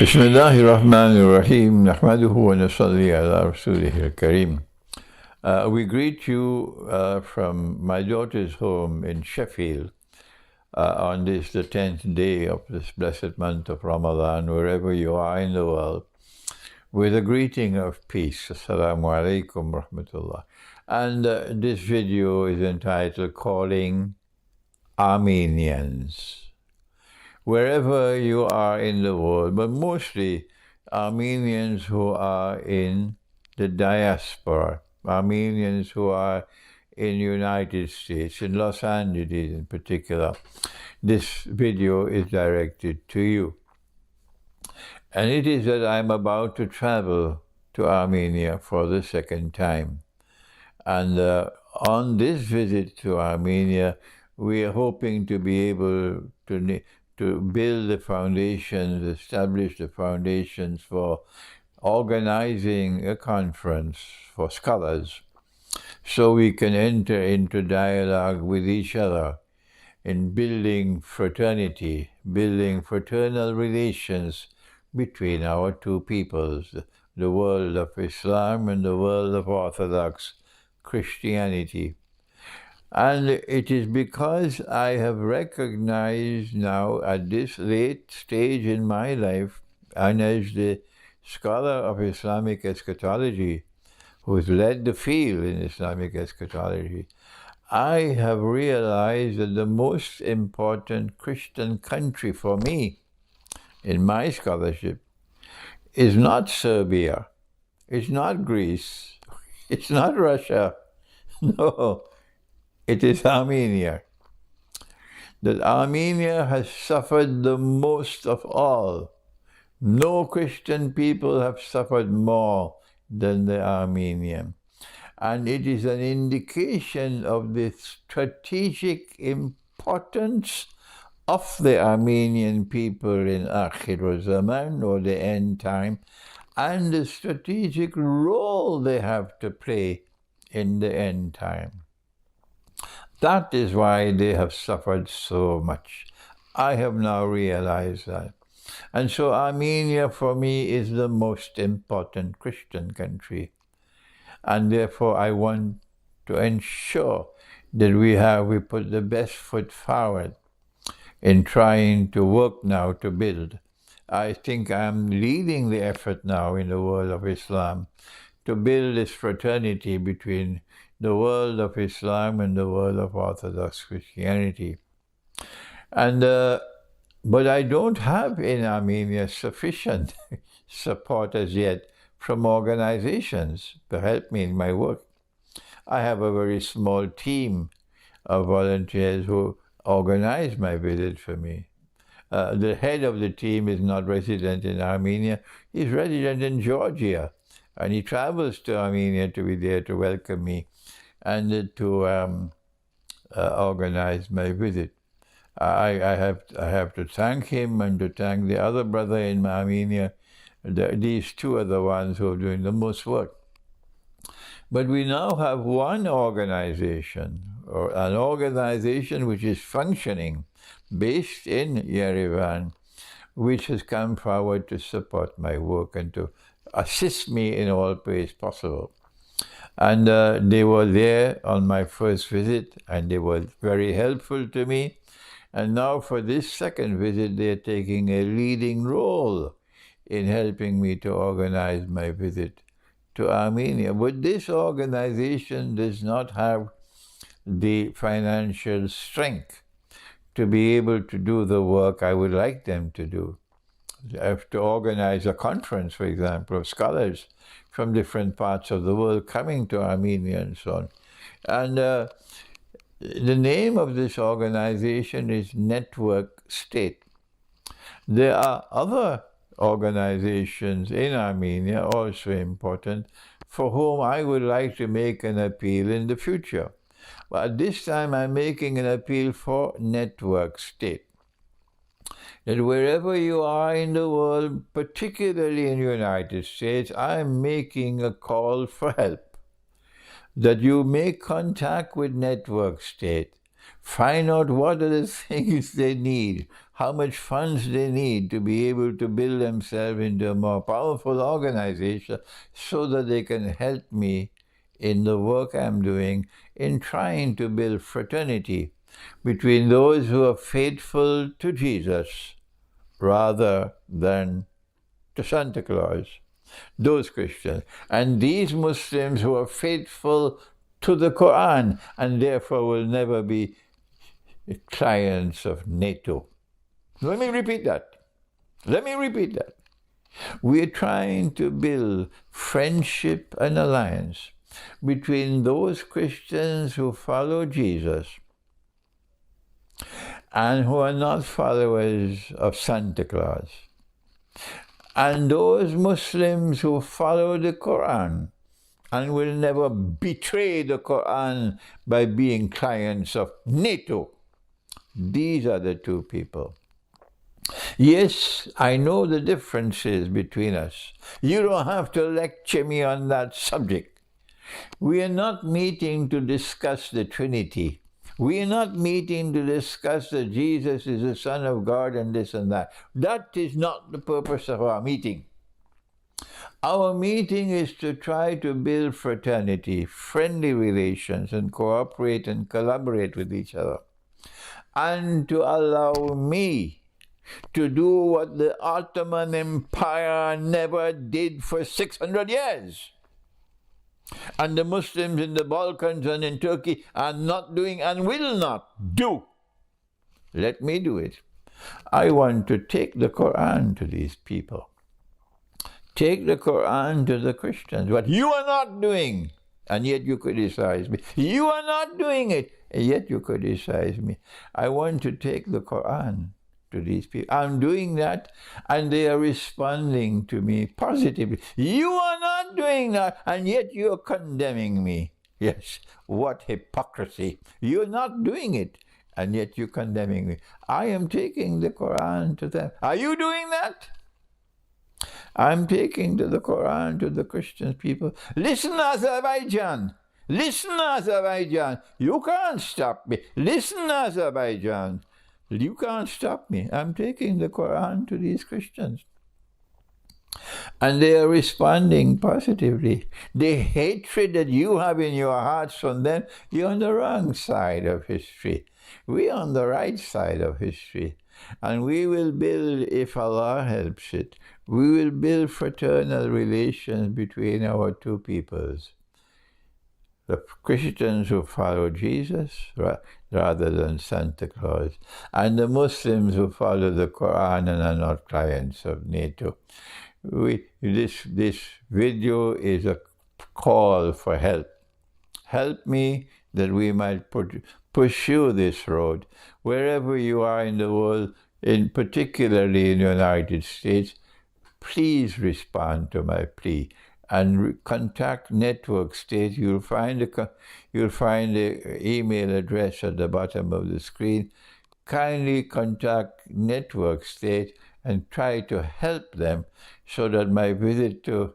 Bismillahirrahmanirrahim. Nahmaduhu wa nusalli ala rasulihil kareem. We greet you from my daughter's home in Sheffield on this, the 10th day of this blessed month of Ramadan, wherever you are in the world, with a greeting of peace. Assalamu alaikum rahmatullah. And this video is entitled Calling Armenians. Wherever you are in the world, but mostly Armenians who are in the diaspora, Armenians who are in the United States, in Los Angeles in particular, this video is directed to you. And it is that I'm about to travel to Armenia for the second time. And on this visit to Armenia, we are hoping to be able to build the foundations, establish the foundations for organizing a conference for scholars, so we can enter into dialogue with each other in building fraternity, building fraternal relations between our two peoples, the world of Islam and the world of Orthodox Christianity. And it is because I have recognized now at this late stage in my life, and as the scholar of Islamic eschatology, who has led the field in Islamic eschatology, I have realized that the most important Christian country for me in my scholarship is not Serbia, it's not Greece, it's not Russia, no. It is Armenia. That Armenia has suffered the most of all. No Christian people have suffered more than the Armenian. And it is an indication of the strategic importance of the Armenian people in Akhir Zaman, or the end time, and the strategic role they have to play in the end time. That is why they have suffered so much. I have now realized that. And so Armenia for me is the most important Christian country. And therefore I want to ensure that we put the best foot forward in trying to work now to build. I think I'm leading the effort now in the world of Islam to build this fraternity between the world of Islam and the world of Orthodox Christianity. And but I don't have in Armenia sufficient support as yet from organizations to help me in my work. I have a very small team of volunteers who organize my visit for me. The head of the team is not resident in Armenia, he's resident in Georgia, and he travels to Armenia to be there to welcome me and to organize my visit. I have to thank him and to thank the other brother in Armenia. These two are the ones who are doing the most work. But we now have one organization, or an organization which is functioning, based in Yerevan, which has come forward to support my work and to assist me in all ways possible. And they were there on my first visit, and they were very helpful to me. And now for this second visit, they're taking a leading role in helping me to organize my visit to Armenia. But this organization does not have the financial strength to be able to do the work I would like them to do. I have to organize a conference, for example, of scholars from different parts of the world coming to Armenia and so on. And the name of this organization is Network State. There are other organizations in Armenia, also important, for whom I would like to make an appeal in the future. But this time I'm making an appeal for Network State. That wherever you are in the world, particularly in the United States, I'm making a call for help. That you make contact with Network State Find out what are the things they need, how much funds they need to be able to build themselves into a more powerful organization so that they can help me in the work I'm doing in trying to build fraternity between those who are faithful to Jesus rather than to Santa Claus, those Christians, and these Muslims who are faithful to the Quran and therefore will never be clients of NATO. Let me repeat that. We're trying to build friendship and alliance between those Christians who follow Jesus and who are not followers of Santa Claus, and those Muslims who follow the Quran and will never betray the Quran by being clients of NATO. These are the two people. Yes, I know the differences between us. You don't have to lecture me on that subject. We are not meeting to discuss the Trinity. We are not meeting to discuss that Jesus is the Son of God and this and that. That is not the purpose of our meeting. Our meeting is to try to build fraternity, friendly relations, and cooperate and collaborate with each other, and to allow me to do what the Ottoman Empire never did for 600 years. And the Muslims in the Balkans and in Turkey are not doing and will not do. Let me do it. I want to take the Quran to these people. Take the Quran to the Christians. What you are not doing, and yet you criticize me. You are not doing it, and yet you criticize me. I want to take the Quran to these people. I'm doing that, and they are responding to me positively. You are not doing that, and yet you're condemning me. Yes, what hypocrisy. You're not doing it, and yet you're condemning me. I am taking the Quran to them. Are you doing that? I'm taking the Quran to the Christian people. Listen, Azerbaijan. Listen, Azerbaijan. You can't stop me. Listen, Azerbaijan. You can't stop me. I'm taking the Quran to these Christians. And they are responding positively. The hatred that you have in your hearts from them, you're on the wrong side of history. We're on the right side of history. And we will build, if Allah helps it, we will build fraternal relations between our two peoples. The Christians who follow Jesus rather than Santa Claus, and the Muslims who follow the Quran and are not clients of NATO. This video is a call for help. Help me that we might pursue this road. Wherever you are in the world, particularly in the United States, please respond to my plea and contact Network State. You'll find the email address at the bottom of the screen. Kindly contact Network State and try to help them so that my visit to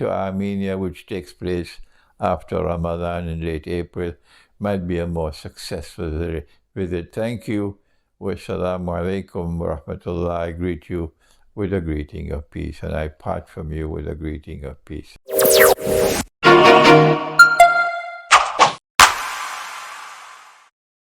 Armenia, which takes place after Ramadan in late April, might be a more successful visit. Thank you. Wassalamu alaikum wa rahmatullah. I greet you with a greeting of peace, and I part from you with a greeting of peace.